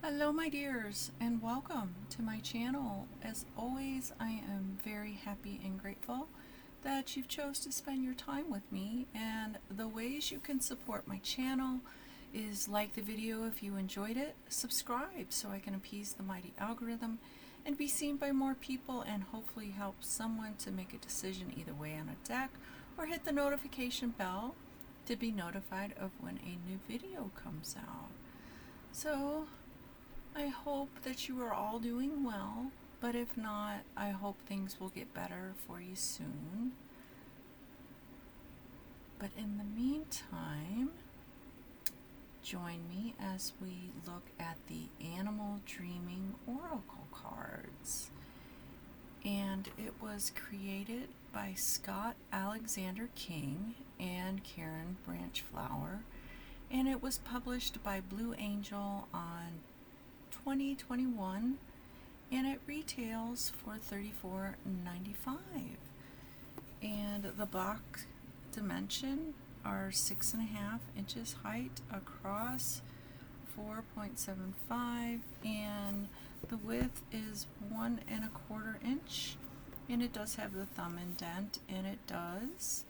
Hello my dears, and welcome to my channel. As always, I am very happy and grateful that you've chose to spend your time with me, and the ways you can support my channel is like the video if you enjoyed it, subscribe so I can appease the mighty algorithm and be seen by more people and hopefully help someone to make a decision either way on a deck, or hit the notification bell to be notified of when a new video comes out. So I hope that you are all doing well, but if not, I hope things will get better for you soon. But in the meantime, join me as we look at the Animal Dreaming Oracle cards. And it was created by Scott Alexander King and Karen Branchflower, and it was published by Blue Angel on 2021, and it retails for $34.95. And the box dimension are 6.5 inches height across 4.75, and the width is 1.25 inch, and it does have the thumb indent, and it does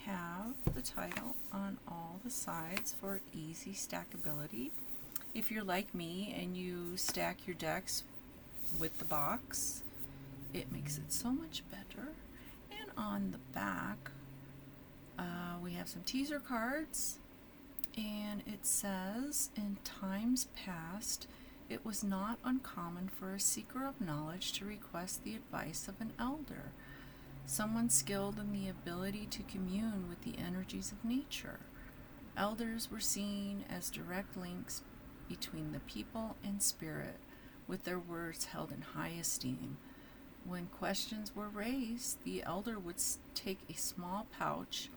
have the title on all the sides for easy stackability. If you're like me and you stack your decks with the box, it makes it so much better. And on the back, we have some teaser cards, and it says, in times past, it was not uncommon for a seeker of knowledge to request the advice of an elder, someone skilled in the ability to commune with the energies of nature. Elders were seen as direct links between the people and spirit, with their words held in high esteem. When questions were raised, the elder would take a small pouch,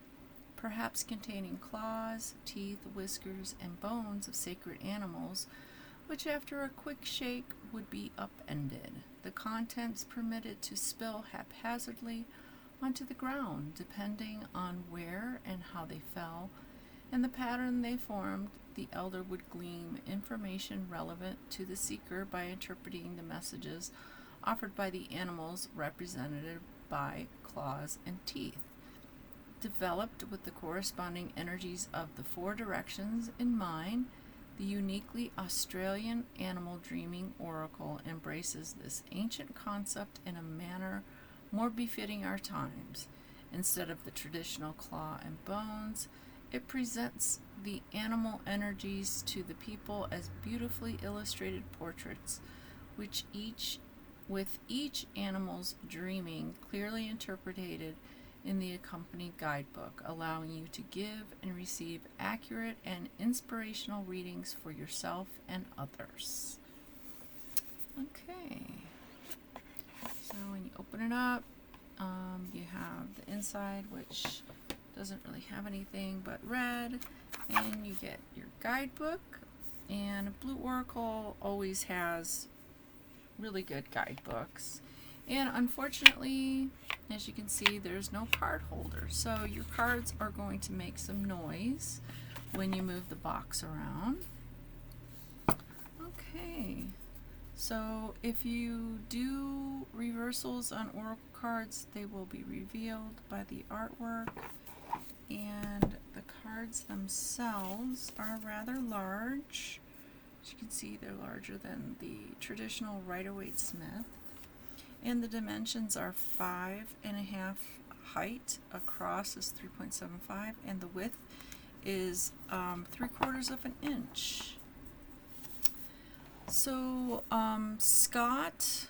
perhaps containing claws, teeth, whiskers, and bones of sacred animals, which after a quick shake would be upended. The contents permitted to spill haphazardly onto the ground, depending on where and how they fell, and the pattern they formed. The elder would glean information relevant to the seeker by interpreting the messages offered by the animals represented by claws and teeth. Developed with the corresponding energies of the four directions in mind, the uniquely Australian Animal Dreaming Oracle embraces this ancient concept in a manner more befitting our times. Instead of the traditional claw and bones, it presents the animal energies to the people as beautifully illustrated portraits, with each animal's dreaming clearly interpreted in the accompanying guidebook, allowing you to give and receive accurate and inspirational readings for yourself and others. Okay, so when you open it up, you have the inside, which doesn't really have anything but red, and you get your guidebook. And Blue Oracle always has really good guidebooks, and unfortunately, as you can see, there's no card holder, so your cards are going to make some noise when you move the box around. Okay, so if you do reversals on Oracle cards, they will be revealed by the artwork. And the cards themselves are rather large. As you can see, they're larger than the traditional Rider-Waite-Smith. And the dimensions are 5.5 height, across is 3.75, and the width is 3/4 of an inch. So Scott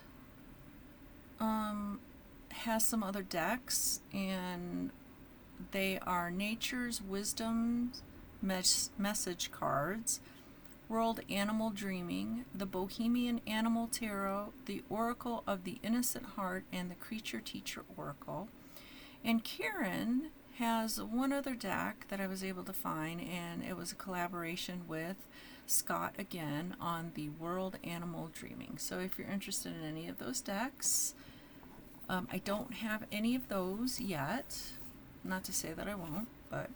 has some other decks, and they are Nature's Wisdom Message Cards, World Animal Dreaming, the Bohemian Animal Tarot, the Oracle of the Innocent Heart, and the Creature Teacher Oracle. And Karen has one other deck that I was able to find, and it was a collaboration with Scott again on the World Animal Dreaming. So if you're interested in any of those decks, I don't have any of those yet. Not to say that I won't, but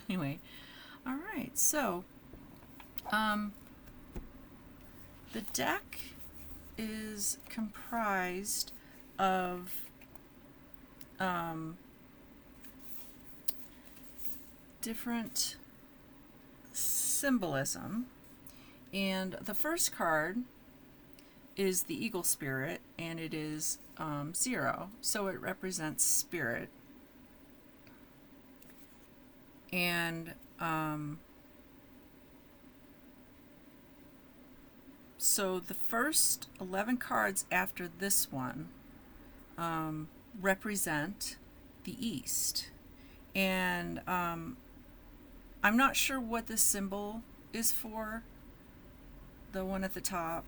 anyway. All right, so The deck is comprised of different symbolism, and the first card is the eagle spirit, and it is 0, so it represents spirit. And so the first 11 cards after this one represent the East. And I'm not sure what this symbol is for, the one at the top,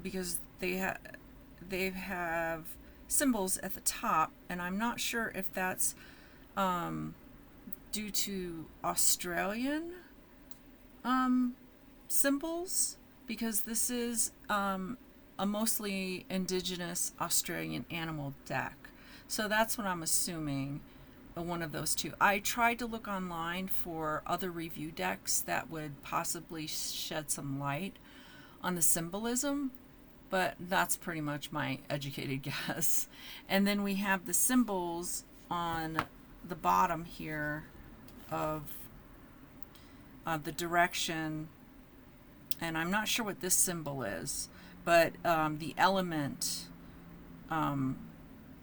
because they have symbols at the top, and I'm not sure if that's due to Australian symbols, because this is a mostly indigenous Australian animal deck. So that's what I'm assuming, one of those two. I tried to look online for other review decks that would possibly shed some light on the symbolism, but that's pretty much my educated guess. And then we have the symbols on the bottom here of the direction, and I'm not sure what this symbol is, but the element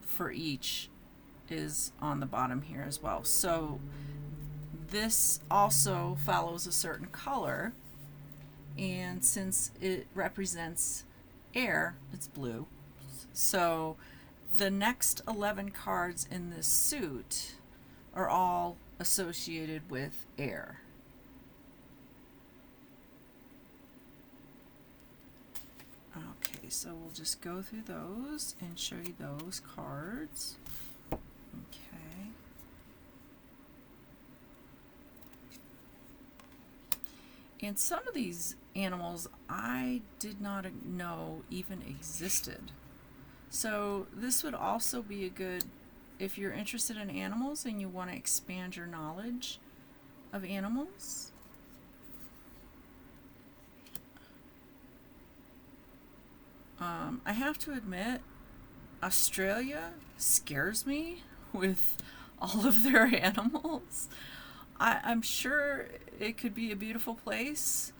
for each is on the bottom here as well. So this also follows a certain color, and since it represents air, it's blue. So the next 11 cards in this suit are all associated with air. Okay, so we'll just go through those and show you those cards. Okay. And some of these animals I did not know even existed. So this would also be a good, if you're interested in animals and you want to expand your knowledge of animals. I have to admit, Australia scares me with all of their animals. I'm sure it could be a beautiful place,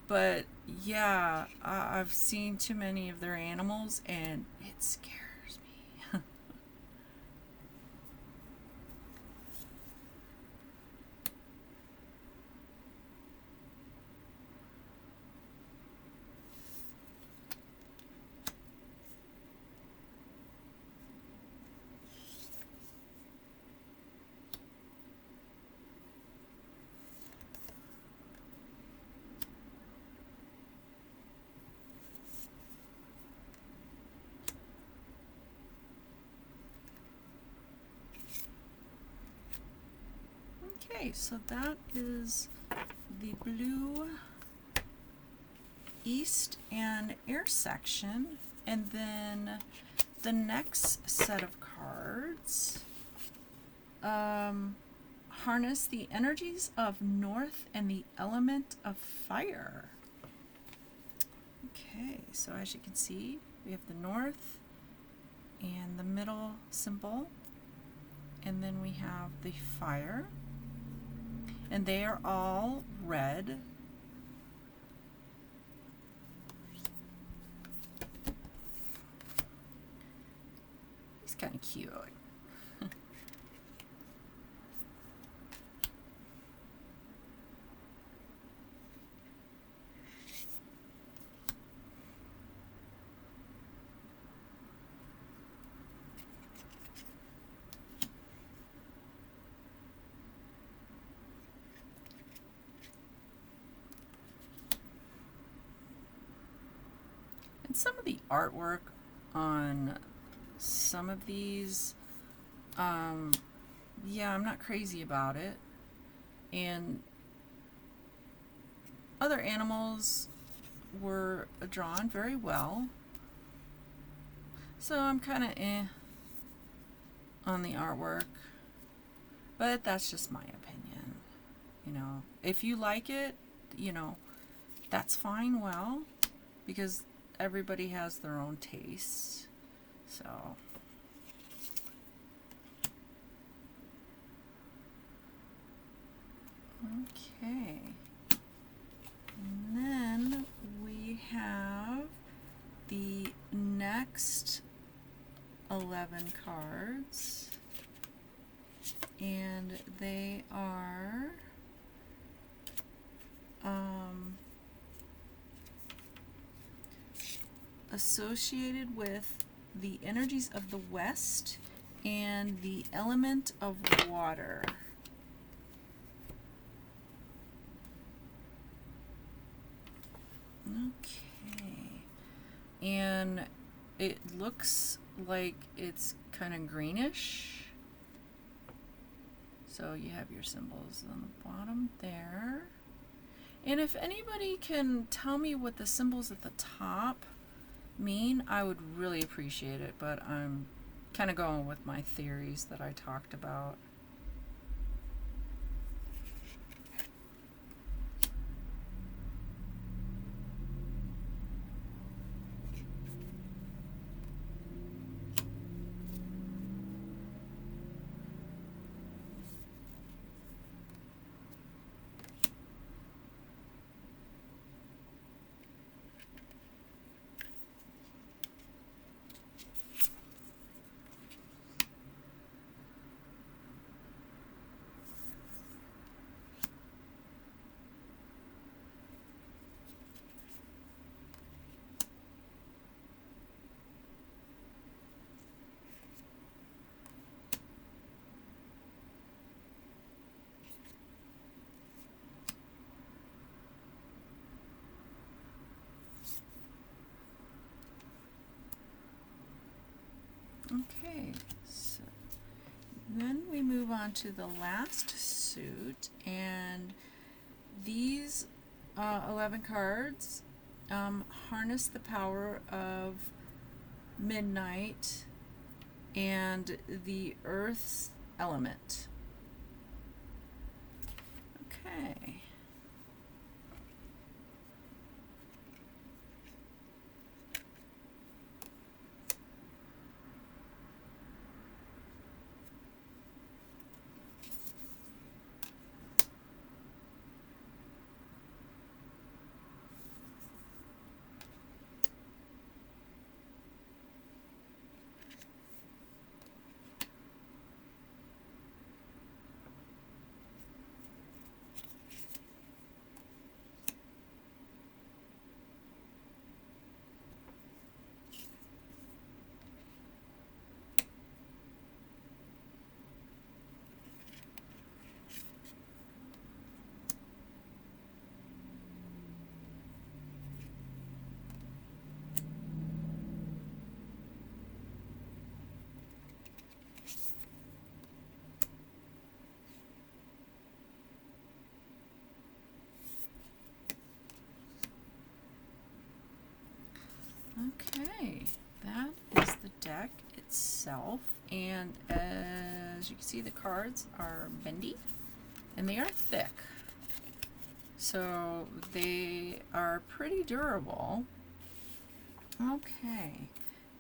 but yeah, I've seen too many of their animals and it scares me. Okay, so that is the blue east and air section, and then the next set of cards harness the energies of north and the element of fire. Okay, so as you can see, we have the north and the middle symbol, and then we have the fire, and they are all red. He's kind of cute. And some of the artwork on some of these, yeah, I'm not crazy about it. And other animals were drawn very well. So I'm kind of on the artwork. But that's just my opinion. You know, if you like it, you know, that's fine. Well, because everybody has their own tastes. So okay, and then we have the next 11 cards, and they are associated with the energies of the West and the element of water. Okay, and it looks like it's kind of greenish. So you have your symbols on the bottom there. And if anybody can tell me what the symbols at the top mean, I would really appreciate it, but I'm kind of going with my theories that I talked about. Okay, so then we move on to the last suit, and these 11 cards harness the power of midnight and the earth's element. Okay. Okay, that is the deck itself, and as you can see, the cards are bendy and they are thick, so they are pretty durable. Okay,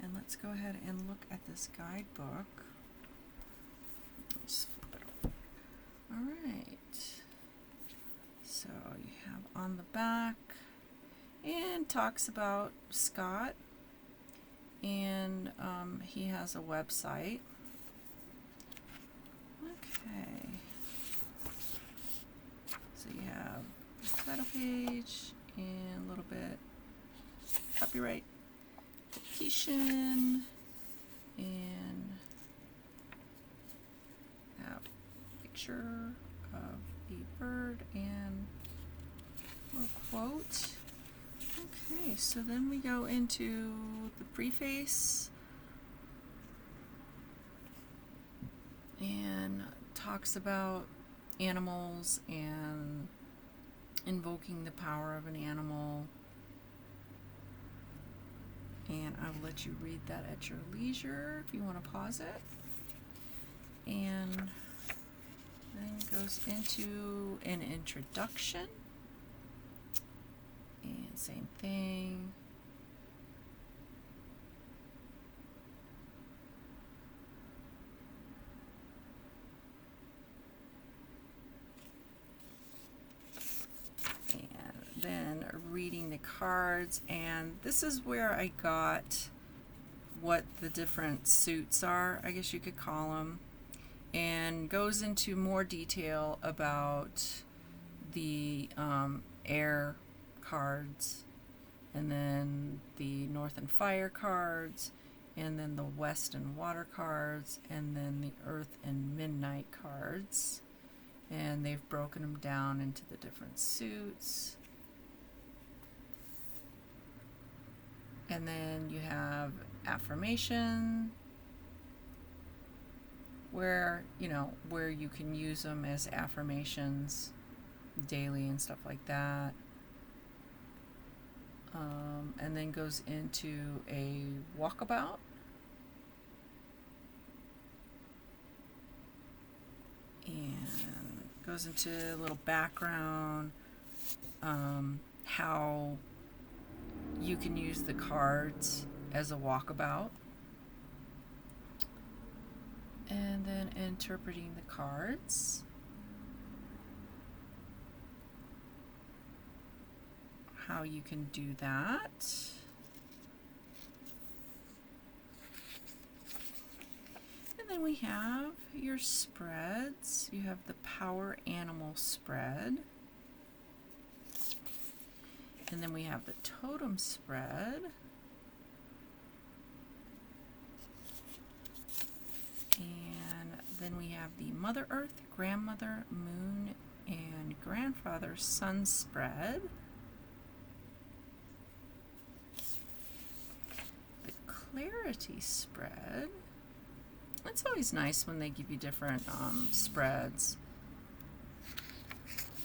and let's go ahead and look at this guidebook. Let's flip it over. Alright, so you have on the back, and talks about Scott, and he has a website. Okay, so you have the title page and a little bit copyright dedication, and have a picture of a bird and a little quote. Okay, so then we go into the preface, and talks about animals and invoking the power of an animal, and I'll let you read that at your leisure if you want to pause it. And then goes into an introduction, and same thing, reading the cards, and this is where I got what the different suits are, I guess you could call them, and goes into more detail about the air cards, and then the North and Fire cards, and then the West and Water cards, and then the Earth and Midnight cards. And they've broken them down into the different suits. And then you have affirmation, where you can use them as affirmations daily and stuff like that. And then goes into a walkabout. And goes into a little background, how you can use the cards as a walkabout. And then interpreting the cards. How you can do that. And then we have your spreads. You have the Power Animal spread. And then we have the Totem spread. And then we have the Mother Earth, Grandmother, Moon, and Grandfather Sun spread. The Clarity spread. It's always nice when they give you different spreads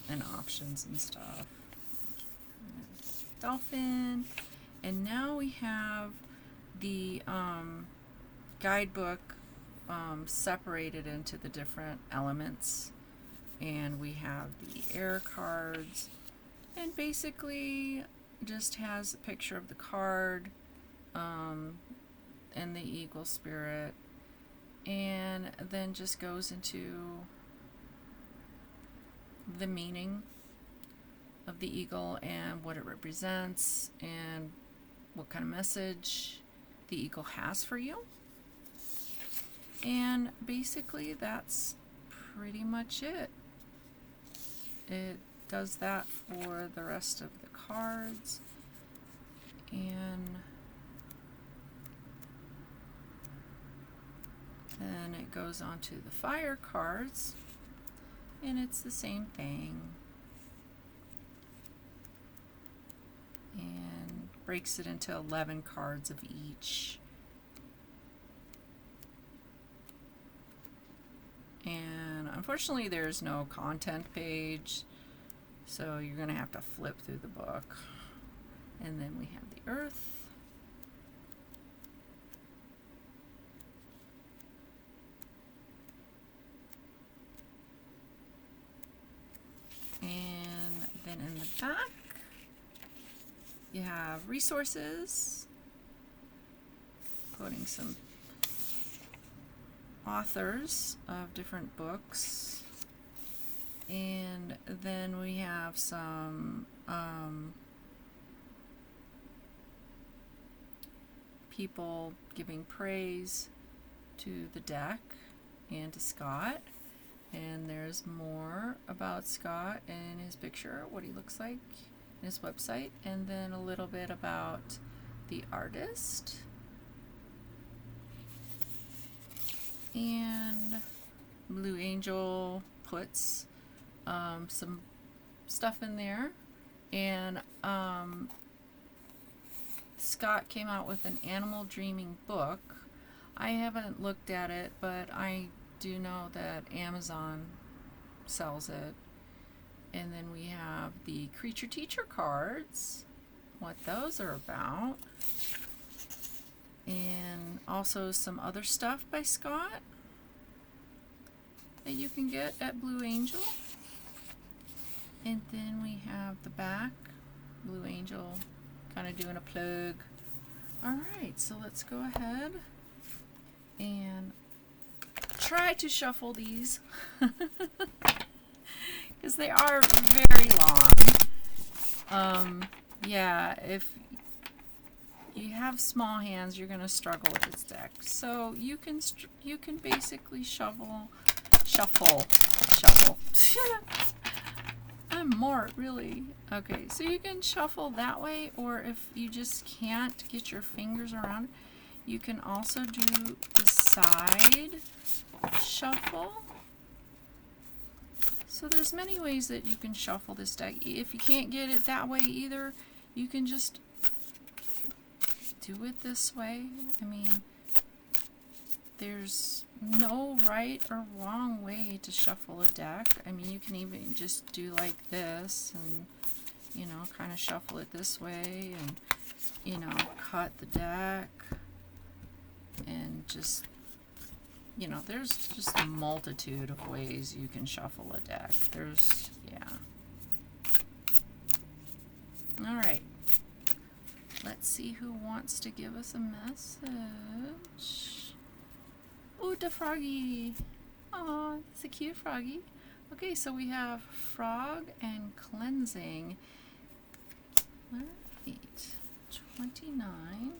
and options and stuff. Dolphin. And now we have the guidebook separated into the different elements. And we have the air cards. And basically just has a picture of the card and the eagle spirit. And then just goes into the meaning of the eagle and what it represents and what kind of message the eagle has for you. And basically that's pretty much it. It does that for the rest of the cards. And then it goes on to the fire cards, and it's the same thing. And breaks it into 11 cards of each. And unfortunately there's no content page, so you're going to have to flip through the book. And then we have the earth. And then in the back, you have resources, quoting some authors of different books. And then we have some people giving praise to the deck and to Scott. And there's more about Scott and his picture, what he looks like, and his website, and then a little bit about the artist. And Blue Angel puts some stuff in there. And Scott came out with an animal dreaming book. I haven't looked at it, but I do know that Amazon sells it. And then we have the Creature Teacher cards, what those are about. And also some other stuff by Scott that you can get at Blue Angel. And then we have the back, Blue Angel kind of doing a plug. Alright, so let's go ahead and try to shuffle these because they are very long. yeah, if you have small hands, you're going to struggle with this deck. So you can basically shuffle. I'm more really okay. So you can shuffle that way, or if you just can't get your fingers around it, you can also do the side shuffle. So there's many ways that you can shuffle this deck. If you can't get it that way either, you can just do it this way. I mean, there's no right or wrong way to shuffle a deck. I mean, you can even just do like this and, you know, kind of shuffle it this way and, you know, cut the deck and just, you know, there's just a multitude of ways you can shuffle a deck. There's, yeah. All right. Let's see who wants to give us a message. Ooh, the froggy. Aw, it's a cute froggy. Okay, so we have frog and cleansing. Right, 29.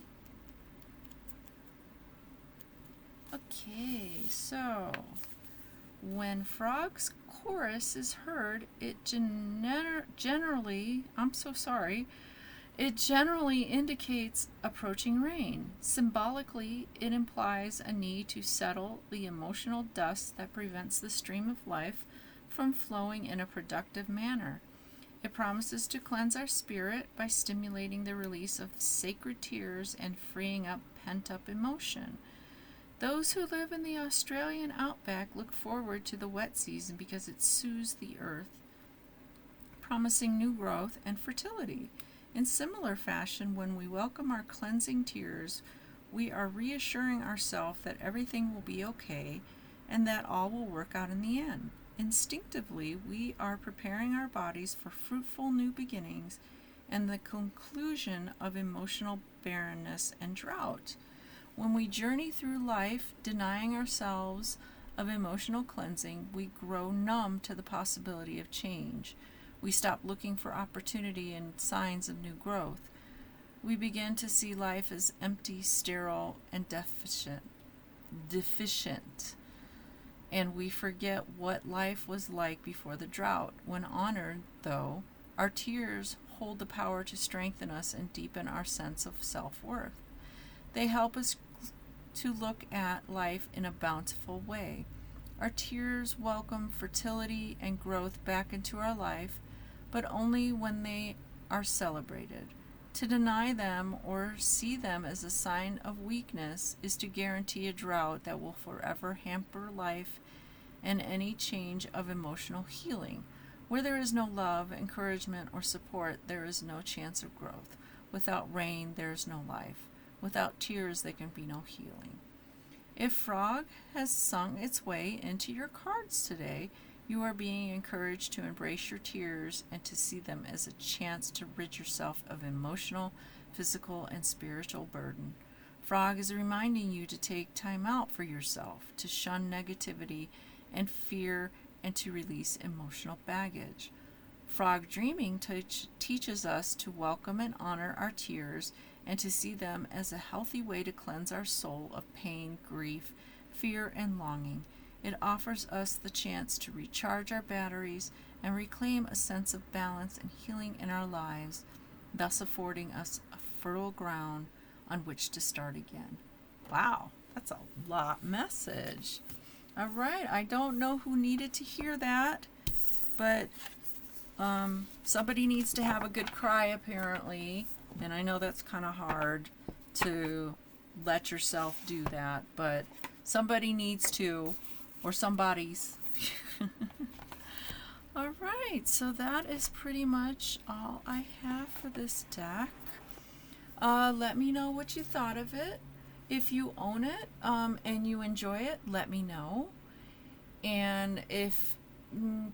Okay, so when frog's chorus is heard, it generally, I'm so sorry, it generally indicates approaching rain. Symbolically, it implies a need to settle the emotional dust that prevents the stream of life from flowing in a productive manner. It promises to cleanse our spirit by stimulating the release of sacred tears and freeing up pent-up emotion. Those who live in the Australian outback look forward to the wet season because it soothes the earth, promising new growth and fertility. In similar fashion, when we welcome our cleansing tears, we are reassuring ourselves that everything will be okay and that all will work out in the end. Instinctively, we are preparing our bodies for fruitful new beginnings and the conclusion of emotional barrenness and drought. When we journey through life denying ourselves of emotional cleansing, we grow numb to the possibility of change. We stop looking for opportunity and signs of new growth. We begin to see life as empty, sterile, and deficient. And we forget what life was like before the drought. When honored, though, our tears hold the power to strengthen us and deepen our sense of self-worth. They help us to look at life in a bountiful way. Our tears welcome fertility and growth back into our life, but only when they are celebrated. To deny them or see them as a sign of weakness is to guarantee a drought that will forever hamper life and any change of emotional healing. Where there is no love, encouragement, or support, there is no chance of growth. Without rain, there is no life. Without tears, there can be no healing. If frog has sung its way into your cards today, you are being encouraged to embrace your tears and to see them as a chance to rid yourself of emotional, physical, and spiritual burden. Frog is reminding you to take time out for yourself, to shun negativity and fear, and to release emotional baggage. Frog dreaming teaches us to welcome and honor our tears and to see them as a healthy way to cleanse our soul of pain, grief, fear, and longing. It offers us the chance to recharge our batteries and reclaim a sense of balance and healing in our lives, thus affording us a fertile ground on which to start again. Wow, that's a lot message. All right, I don't know who needed to hear that, but somebody needs to have a good cry apparently, and I know that's kind of hard to let yourself do that, but somebody needs to, or somebody's. All right, so that is pretty much all I have for this deck. Let me know what you thought of it. If you own it and you enjoy it, let me know. And if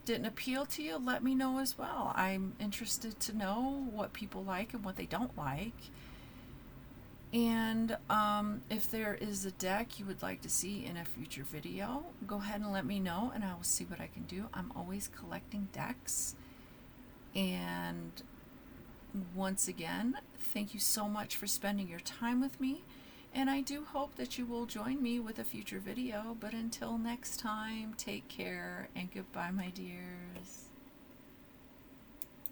didn't appeal to you, let me know as well. I'm interested to know what people like and what they don't like. And if there is a deck you would like to see in a future video, go ahead and let me know and I will see what I can do. I'm always collecting decks, and Once again, thank you so much for spending your time with me, and I do hope that you will join me with a future video. But until next time, take care and goodbye, my dears.